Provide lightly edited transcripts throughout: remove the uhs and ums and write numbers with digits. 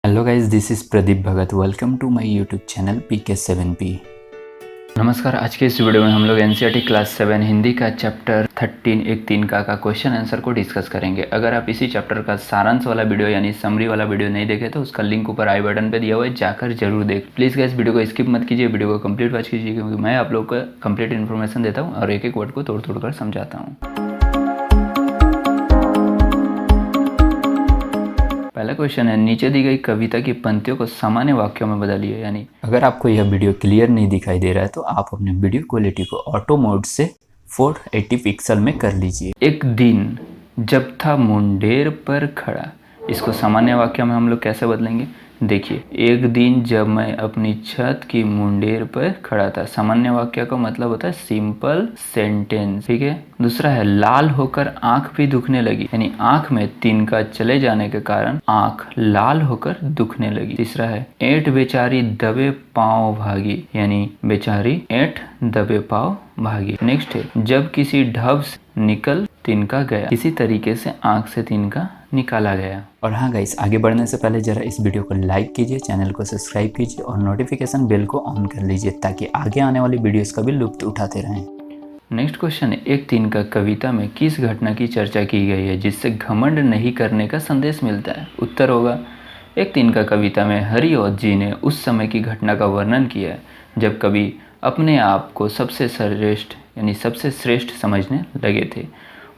Hello guys, this is Pradeep Bhagat. Welcome to my YouTube channel PK7P। नमस्कार। आज के इस वीडियो में हम लोग एनसीईआरटी क्लास 7 हिंदी का चैप्टर 13 एक 3 का क्वेश्चन आंसर को डिस्कस करेंगे। अगर आप इसी चैप्टर का सारांश वाला वीडियो यानी समरी वाला वीडियो नहीं देखे तो उसका लिंक ऊपर आई बटन पे दिया हुआ है, जाकर जरूर देख। प्लीज़ गाइस वीडियो को स्किप मत कीजिए, वीडियो को कंप्लीट वॉच कीजिए, क्योंकि मैं आप लोग को कंप्लीट इन्फॉर्मेशन देता हूँ और एक एक वर्ड को तोड़ तोड़ कर समझाता हूँ। पहला क्वेश्चन है, नीचे दी गई कविता की पंक्तियों को सामान्य वाक्यों में बदलिए। यानी अगर आपको यह वीडियो क्लियर नहीं दिखाई दे रहा है तो आप अपने वीडियो क्वालिटी को ऑटो मोड से 480 पिक्सल में कर लीजिए। एक दिन जब था मुंडेर पर खड़ा, इसको सामान्य वाक्य में हम लोग कैसे बदलेंगे? देखिए, एक दिन जब मैं अपनी छत की मुंडेर पर खड़ा था। सामान्य वाक्य का मतलब होता है सिंपल सेंटेंस, ठीक है। दूसरा है, लाल होकर आंख भी दुखने लगी, यानी आंख में तिनका चले जाने के कारण आंख लाल होकर दुखने लगी। तीसरा है, ऐंठ बेचारी दबे पांव भागी, यानी बेचारी ऐंठ दबे पांव भागी। नेक्स्ट है, जब किसी ढब से निकल तिनका गया, इसी तरीके से आंख से तिनका निकाला गया। और हाँ गाइस, आगे बढ़ने से पहले जरा इस वीडियो को लाइक कीजिए, चैनल को सब्सक्राइब कीजिए और नोटिफिकेशन बेल को ऑन कर लीजिए ताकि आगे आने वाली वीडियोस का भी लुत्फ उठाते रहें। नेक्स्ट क्वेश्चन है, एक तिनका कविता में किस घटना की चर्चा की गई है जिससे घमंड नहीं करने का संदेश मिलता है? उत्तर होगा, एक तिनका कविता में हरिऔध जी ने उस समय की घटना का वर्णन किया है जब कवि अपने आप को सबसे श्रेष्ठ यानी सबसे श्रेष्ठ समझने लगे थे।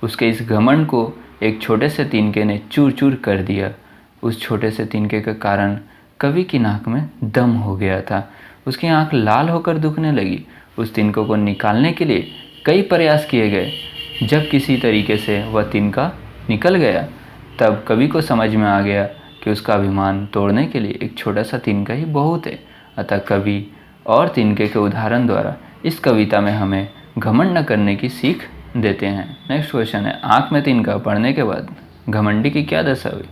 उसके इस घमंड को एक छोटे से तिनके ने चूर चूर कर दिया। उस छोटे से तिनके के कारण कवि की नाक में दम हो गया था। उसकी आंख लाल होकर दुखने लगी। उस तिनकों को निकालने के लिए कई प्रयास किए गए। जब किसी तरीके से वह तिनका निकल गया तब कवि को समझ में आ गया कि उसका अभिमान तोड़ने के लिए एक छोटा सा तिनका ही बहुत है। अतः कवि और तिनके के उदाहरण द्वारा इस कविता में हमें घमंड न करने की सीख देते हैं। नेक्स्ट क्वेश्चन है, आँख में तिनका पड़ने के बाद घमंडी की क्या दशा हुई?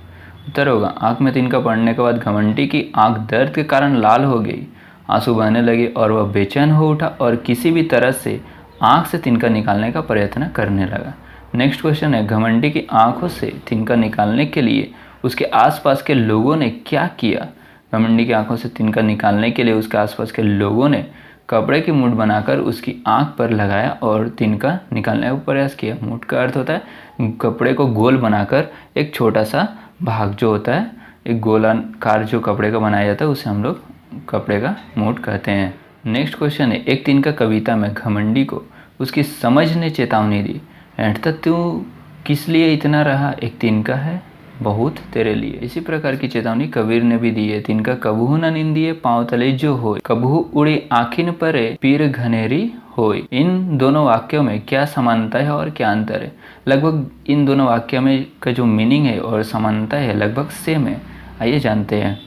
उत्तर होगा, आँख में तिनका पड़ने के बाद घमंडी की आँख दर्द के कारण लाल हो गई, आंसू बहने लगे और वह बेचैन हो उठा और किसी भी तरह से आँख से तिनका निकालने का प्रयत्न करने लगा। नेक्स्ट क्वेश्चन है, घमंडी की आँखों से तिनका निकालने के लिए उसके आसपास के लोगों ने क्या किया? घमंडी की आँखों से तिनका निकालने के लिए उसके आसपास के लोगों ने कपड़े की मूठ बनाकर उसकी आंख पर लगाया और तिनका निकालने का प्रयास किया। मूठ का अर्थ होता है कपड़े को गोल बनाकर एक छोटा सा भाग जो होता है, एक गोलाकार जो कपड़े का बनाया जाता है उसे हम लोग कपड़े का मूठ कहते हैं। नेक्स्ट क्वेश्चन है, एक तिनका कविता में घमंडी को उसकी समझ ने चेतावनी दी, ऐंठता तू किस लिए इतना रहा, एक तिनका है बहुत तेरे लिए। इसी प्रकार की चेतावनी कबीर ने भी दी है, तिनका कबहू न निंदिए पाँव तले जो होय, कबहू उड़े आखिन परे पीर घनेरी होय। इन दोनों वाक्यों में क्या समानता है और क्या अंतर है? लगभग इन दोनों वाक्यों में का जो मीनिंग है और समानता है लगभग सेम है। आइए जानते हैं।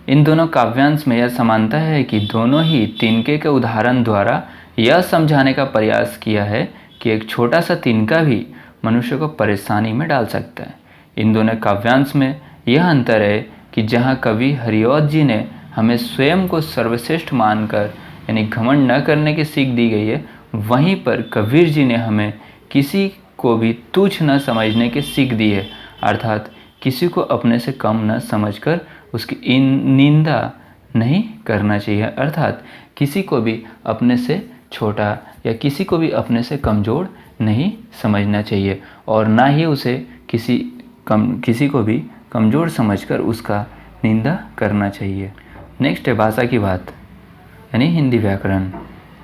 इन दोनों काव्यांश में यह समानता है कि दोनों ही तिनके के उदाहरण द्वारा यह समझाने का प्रयास किया है कि एक छोटा सा तिनका भी मनुष्य को परेशानी में डाल सकता है। इन दोनों काव्यांश में यह अंतर है कि जहाँ कवि हरिऔध जी ने हमें स्वयं को सर्वश्रेष्ठ मानकर यानी घमंड न करने की सीख दी गई है, वहीं पर कबीर जी ने हमें किसी को भी तुच्छ न समझने की सीख दी है, अर्थात किसी को अपने से कम न समझकर उसकी निंदा नहीं करना चाहिए, अर्थात किसी को भी अपने से छोटा या किसी को भी अपने से कमज़ोर नहीं समझना चाहिए और ना ही उसे किसी को भी कमज़ोर समझकर उसका निंदा करना चाहिए। नेक्स्ट है भाषा की बात यानी हिंदी व्याकरण।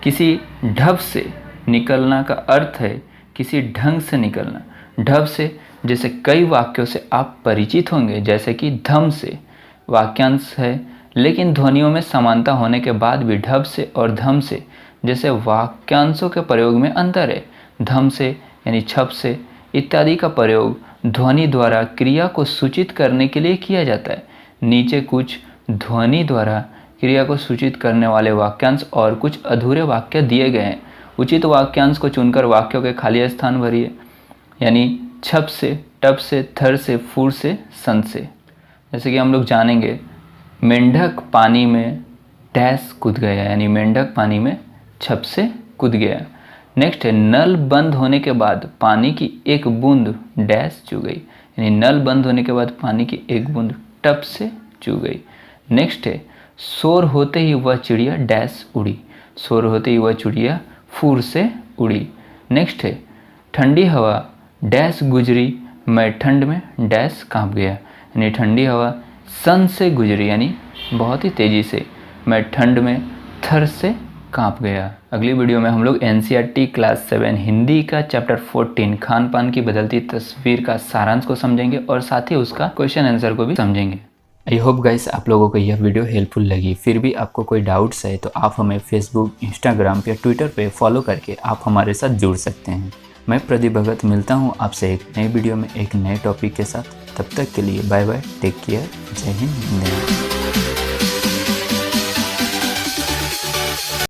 किसी ढब से निकलना का अर्थ है किसी ढंग से निकलना। ढब से जैसे कई वाक्यों से आप परिचित होंगे, जैसे कि धम से वाक्यांश है, लेकिन ध्वनियों में समानता होने के बाद भी ढब से और धम से जैसे वाक्यांशों के प्रयोग में अंतर है। धम से यानी छप से इत्यादि का प्रयोग ध्वनि द्वारा क्रिया को सूचित करने के लिए किया जाता है। नीचे कुछ ध्वनि द्वारा क्रिया को सूचित करने वाले वाक्यांश और कुछ अधूरे वाक्य दिए गए हैं। उचित वाक्यांश को चुनकर वाक्यों के खाली स्थान भरिए, यानी छप से, टप से, थर से, फूर से, सन से। जैसे कि हम लोग जानेंगे, मेंढक पानी में डैश कूद गया, यानी मेंढक पानी में छप से कूद गया। नेक्स्ट है, नल बंद होने के बाद पानी की एक बूंद डैश चू गई, यानी नल बंद होने के बाद पानी की एक बूंद टप से चू गई। नेक्स्ट है शोर होते ही वह चिड़िया डैश उड़ी, शोर होते ही वह चिड़िया फूर से उड़ी। नेक्स्ट है ठंडी हवा डैश गुजरी, मैं ठंड में डैश कांप गया, यानी ठंडी हवा सन से गुजरी यानी बहुत ही तेज़ी से, मैं ठंड में थर से कांप गया। अगली वीडियो में हम लोग NCERT क्लास 7 हिंदी का चैप्टर 14 खान पान की बदलती तस्वीर का सारांश को समझेंगे और साथ ही उसका क्वेश्चन आंसर को भी समझेंगे। आई होप गाइस आप लोगों को यह वीडियो हेल्पफुल लगी। फिर भी आपको कोई डाउट्स है तो आप हमें फेसबुक, इंस्टाग्राम या ट्विटर पे फॉलो करके आप हमारे साथ जुड़ सकते हैं। मैं प्रदीप भगत मिलता हूँ आपसे एक नई वीडियो में एक नए टॉपिक के साथ। तब तक के लिए बाय बाय, टेक केयर, जय हिंद।